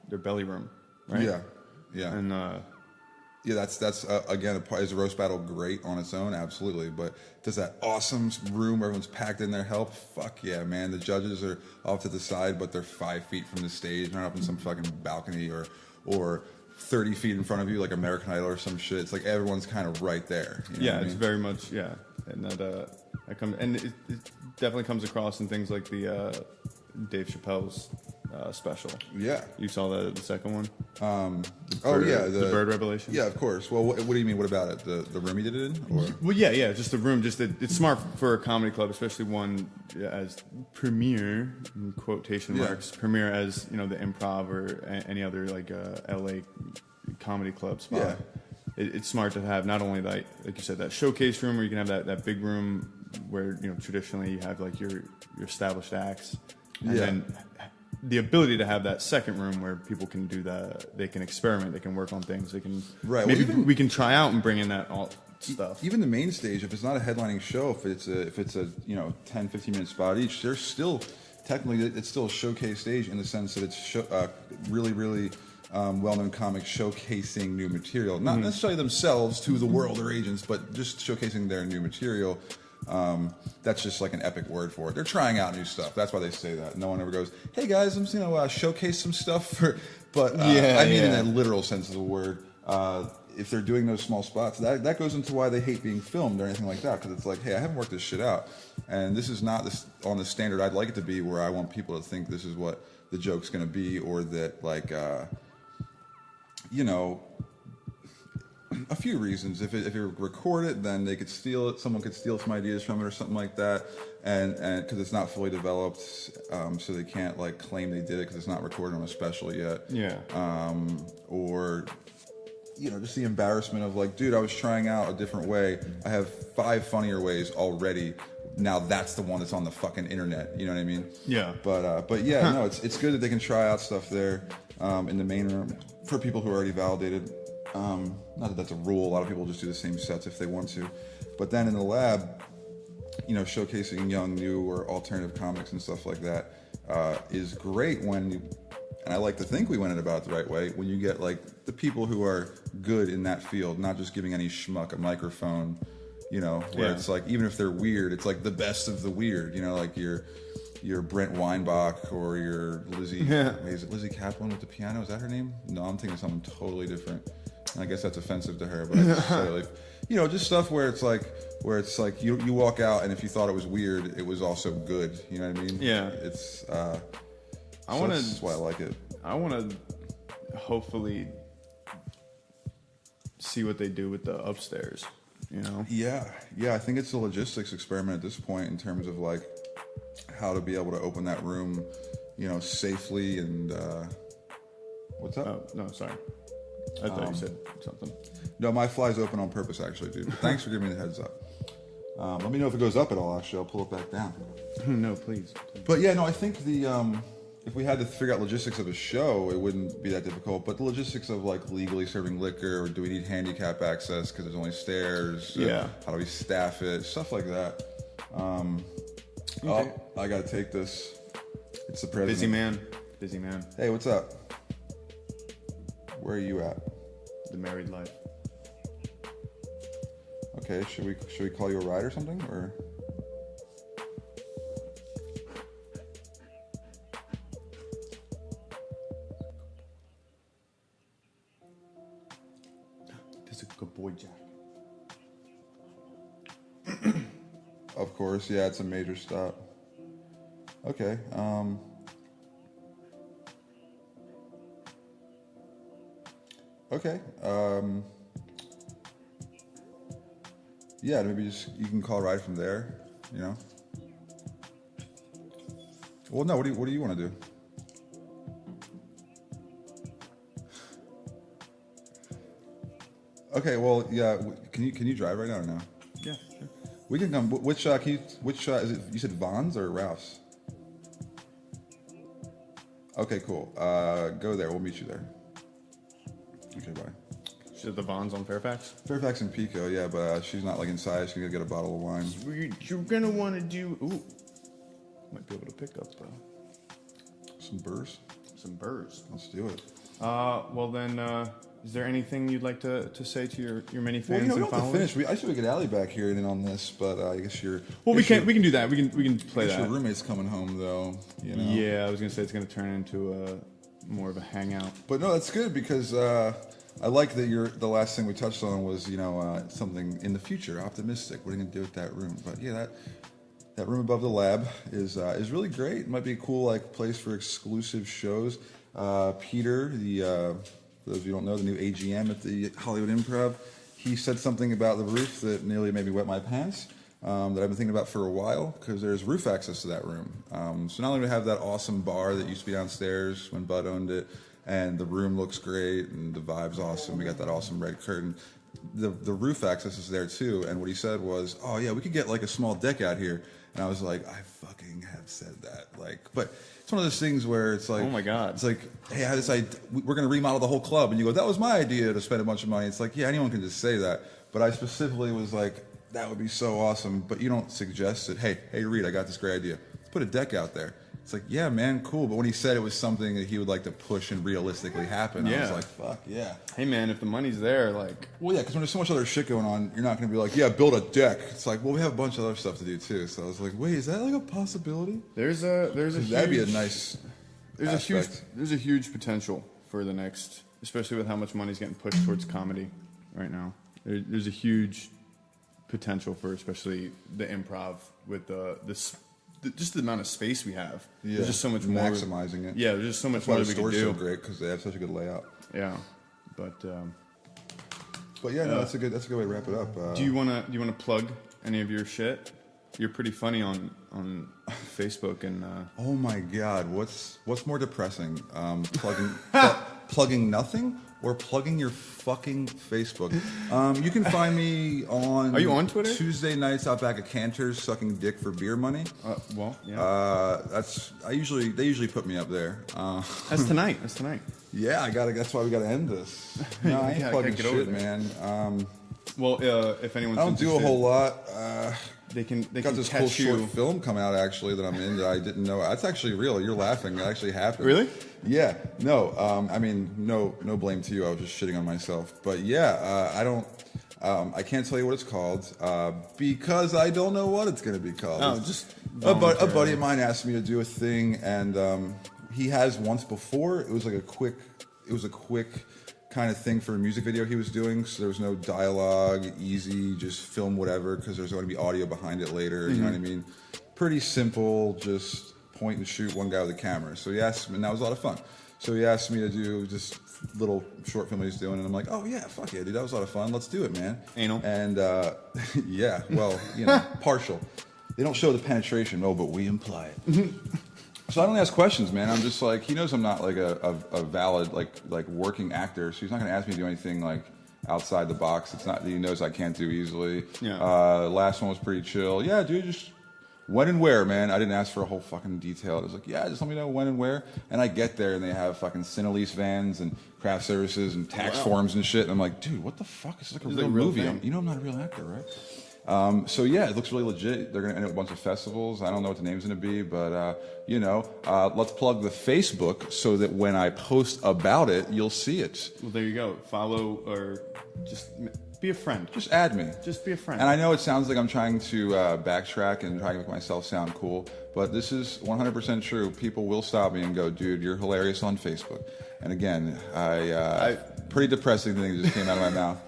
belly room, right? Yeah. And yeah, that's again, is a roast battle great on its own? Absolutely. But does that awesome room where everyone's packed in there help? Fuck yeah, man. The judges are off to the side, but they're 5 feet from the stage, not up in some fucking balcony or 30 feet in front of you like American Idol or some shit. It's like everyone's kind of right there. You know yeah, what I it's mean? very much, yeah. And that it definitely comes across in things like the Dave Chappelle's special. Yeah. You saw the second one? The Bird Revelation? Yeah, of course. Well, what do you mean? What about it? The room he did it in? Or? Well, yeah, just the room. Just that it's smart for a comedy club, especially one as premier, in quotation marks, premier as, you know, the Improv or any other like LA comedy club spot. Yeah. It's smart to have not only like you said, that showcase room where you can have that big room where, you know, traditionally you have like your established acts, and then the ability to have that second room where people can do that, they can experiment, they can work on things, they can maybe we can try out and bring in that all stuff. Even the main stage, if it's not a headlining show, if it's a you know 10-15 minute spot each, there's still technically it's still a showcase stage in the sense that it's really, really well-known comics showcasing new material. Not necessarily themselves to the world or agents, but just showcasing their new material. That's just like an epic word for it. They're trying out new stuff. That's why they say that. No one ever goes, "Hey guys, I'm just gonna showcase some stuff for." But I mean, in a literal sense of the word. If they're doing those small spots, that goes into why they hate being filmed or anything like that, because it's like, hey, I haven't worked this shit out, and this is not on the standard I'd like it to be, where I want people to think this is what the joke's going to be, or that, like, you know, a few reasons. If you record it, then they could steal it. Someone could steal some ideas from it or something like that, and because it's not fully developed, so they can't like claim they did it because it's not recorded on a special yet. Yeah. Or you know, just the embarrassment of like, dude, I was trying out a different way. I have 5 funnier ways already. Now that's the one that's on the fucking internet. You know what I mean? Yeah. But yeah, no, it's good that they can try out stuff there in the main room for people who are already validated. Not that that's a rule. A lot of people just do the same sets if they want to. But then in the lab, you know, showcasing young, new, or alternative comics and stuff like that is great when you. And I like to think we went about it the right way when you get like the people who are good in that field, not just giving any schmuck a microphone, you know, where it's like, even if they're weird, it's like the best of the weird, you know, like your Brent Weinbach or your Lizzie, is it Lizzie Kaplan with the piano? Is that her name? No, I'm thinking of something totally different. And I guess that's offensive to her, but I just say like, you know, just stuff where it's like you walk out and if you thought it was weird, it was also good. You know what I mean? Yeah. It's, that's why I like it. I want to hopefully see what they do with the upstairs, you know? Yeah. I think it's a logistics experiment at this point in terms of like how to be able to open that room, you know, safely and what's up? Oh, no, sorry. I thought you said something. No, my fly's open on purpose actually, dude. Thanks for giving me the heads up. Let me know if it goes up at all, actually. I'll pull it back down. No, please. But yeah, no, I think if we had to figure out logistics of a show, it wouldn't be that difficult. But the logistics of like legally serving liquor, or do we need handicap access because there's only stairs? How do we staff it? Stuff like that. I got to take this. It's the president. Busy man. Hey, what's up? Where are you at? The married life. Okay, should we call you a ride or something, or? That's a good boy, Jack. Of course, yeah, it's a major stop. Okay, okay, yeah, maybe just you can call a ride from there, you know. Well, no, what do you want to do? Okay, well, yeah, can you drive right now or no? Yeah, sure. We can come. Which is it? You said Vaughn's or Ralph's? Okay, cool. Go there. We'll meet you there. Okay, bye. She's at the Vons on Fairfax? Fairfax and Pico, yeah, but she's not like inside. She's gonna get a bottle of wine. You're gonna want to do. Ooh, might be able to pick up Some burrs. some burrs. Let's do it. Well then, is there anything you'd like to say to your many fans Well, you know, we and don't have to followers? finish. I should get Allie back here and in on this, but I guess you're. Well, we can do that. We can play I guess that. your roommate's coming home though. You know. Yeah, I was gonna say it's gonna turn into more of a hangout. But no, that's good because I like that the last thing we touched on was something in the future, optimistic. What are you gonna do with that room? But yeah, that room above the lab is really great. It might be a cool like place for exclusive shows. Peter, for those of you who don't know, the new AGM at the Hollywood Improv, he said something about the roof that nearly made me wet my pants. That I've been thinking about for a while because there's roof access to that room. So not only do we have that awesome bar that used to be downstairs when Bud owned it, and the room looks great and the vibe's awesome. We got that awesome red curtain. The roof access is there too. And what he said was, "Oh yeah, we could get like a small deck out here." And I was like, "I fucking have said that." Like, but it's one of those things where it's like, oh my god, it's like, hey, I had this idea. We're gonna remodel the whole club, and you go, "That was my idea to spend a bunch of money." It's like, yeah, anyone can just say that. But I specifically was like, that would be so awesome. But you don't suggest it. Hey, Reed, I got this great idea. Let's put a deck out there. It's like, yeah, man, cool. But when he said it was something that he would like to push and realistically happen, I was like, fuck, yeah. Hey, man, if the money's there, like... Well, yeah, because when there's so much other shit going on, you're not going to be like, yeah, build a deck. It's like, well, we have a bunch of other stuff to do, too. So I was like, wait, is that like a possibility? There's a That'd be a nice There's a huge potential for the next, especially with how much money's getting pushed towards comedy right now. There's a huge potential for especially the improv with just the amount of space we have. Yeah, there's just so much more. Maximizing it. Yeah, there's just so much That's why more the that we can store's do. so great because they have such a good layout. Yeah, but yeah, no, that's a good way to wrap it up. do you wanna plug any of your shit? You're pretty funny on Facebook and. Oh my God, what's more depressing? Plugging nothing or plugging your fucking Facebook? You can find me on. Are you on Twitter? Tuesday nights out back at Cantor's sucking dick for beer money. Well, yeah. They usually put me up there. That's tonight. That's tonight. Yeah, that's why we gotta end this. No, I ain't Yeah, plugging get over shit, there. man. Well, if anyone's I don't do a whole lot. They can Got this cool short film coming out actually that I'm in that I didn't know. That's actually real. You're laughing. It actually happened. Really? Yeah. No. I mean, no blame to you. I was just shitting on myself. But yeah, I don't. I can't tell you what it's called because I don't know what it's going to be called. Oh, just a buddy of mine asked me to do a thing, and he has once before. It was a quick kind of thing for a music video he was doing, so there was no dialogue, easy, just film whatever, because there's going to be audio behind it later, you know what I mean? Pretty simple, just point and shoot one guy with a camera. So he asked me, and that was a lot of fun. So he asked me to do just little short film he's doing, and I'm like, oh yeah, fuck yeah, dude, that was a lot of fun, let's do it, man. Anal? And yeah, well, partial. They don't show the penetration, no, but we imply it. So I don't ask questions, man. I'm just like, he knows I'm not like a valid like working actor, so he's not gonna ask me to do anything like outside the box. It's not that he knows I can't do easily. Yeah. Last one was pretty chill. Yeah, dude, just when and where, man. I didn't ask for a whole fucking detail. It was like, yeah, just let me know when and where. And I get there and they have fucking Cinelease vans and craft services and tax forms and shit. And I'm like, dude, what the fuck? This is like a real movie. You know I'm not a real actor, right? So yeah, it looks really legit. They're gonna end up a bunch of festivals. I don't know what the name's gonna be, but let's plug the Facebook so that when I post about it, you'll see it. Well, there you go. Follow or just be a friend. Just add me. Just be a friend. And I know it sounds like I'm trying to backtrack and try to make myself sound cool, but this is 100% true. People will stop me and go, dude, you're hilarious on Facebook. And again, pretty depressing thing that just came out of my mouth.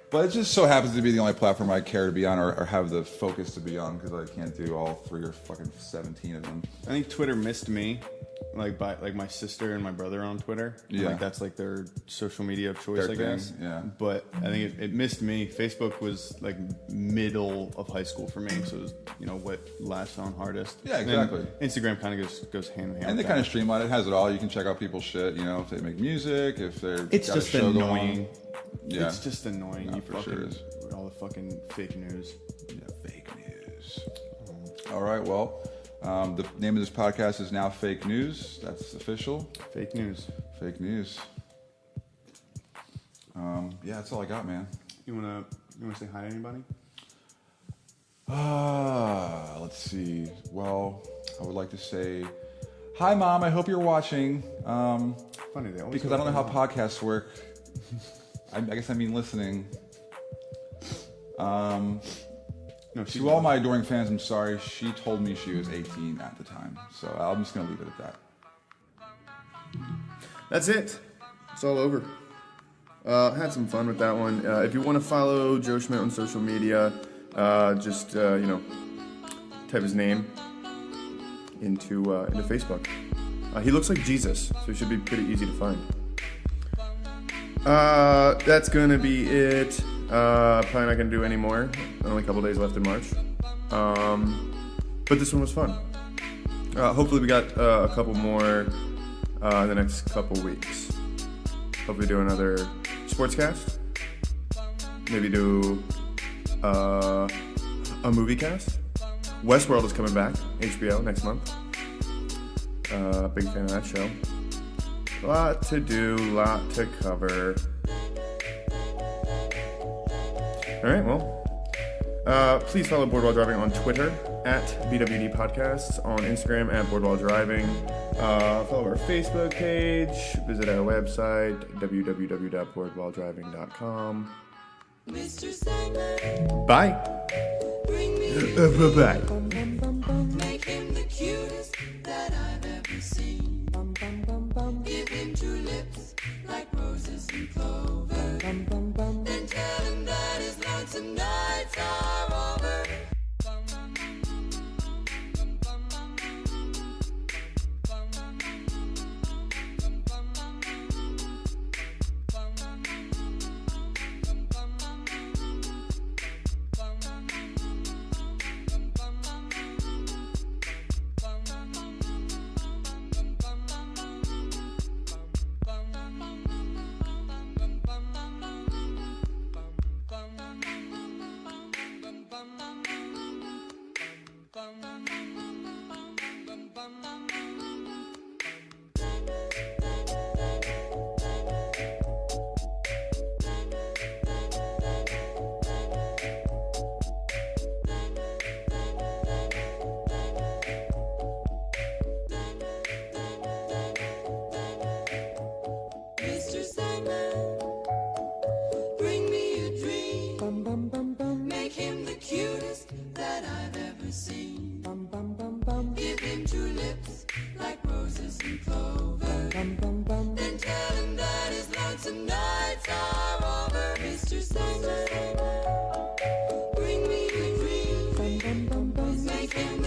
But it just so happens to be the only platform I care to be on or have the focus to be on because I can't do all 3 or fucking 17 of them. I think Twitter missed me, like my sister and my brother are on Twitter. Yeah. Like that's like their social media of choice, Their I guess. thing, yeah. But I think it missed me. Facebook was like middle of high school for me, so it was what latched on hardest. Yeah, exactly. And Instagram kind of goes hand in hand. And they kind of streamline it. It has it all. You can check out people's shit. If they make music, if they're It's got just a show going annoying. on. Yeah. It's just annoying. No, You for fucking sure is. with all the fucking fake news. Yeah, fake news. All right, well, the name of this podcast is now Fake News. That's official. Fake news. Fake news. Yeah, that's all I got, man. You wanna say hi to anybody? Let's see. Well, I would like to say, hi, Mom. I hope you're watching. Funny, they always Because I don't know how podcasts work. I guess I mean listening. No, To all my adoring fans, I'm sorry. She told me she was 18 at the time. So I'm just going to leave it at that. That's it. It's all over. Had some fun with that one. If you want to follow Joe Schmidt on social media, just type his name into Facebook. He looks like Jesus, so he should be pretty easy to find. That's gonna be it. Probably not gonna do any more. Only a couple days left in March. But this one was fun. Hopefully we got a couple more in the next couple weeks. Hopefully do another sportscast. Maybe do a movie cast. Westworld is coming back, HBO, next month. Big fan of that show. Lot to do, lot to cover. Alright, well, Please follow Boardwalk Driving on Twitter at BWD Podcasts, on Instagram at Boardwalk Driving. Follow our Facebook page. Visit our website, www.boardwalkdriving.com. Mr. Sandman, Bye. bring me Bye. make him the cutest that I've ever seen. Give him 2 lips like roses and clover. Then tell him that his lonesome nights are over. Mr. Sandman, bring me a dream. Make him the cutest that I've ever seen. Give him 2 lips like roses and clover. Then tell him that his lonesome nights are over. Mr. Sandman, bring me a dream. Make him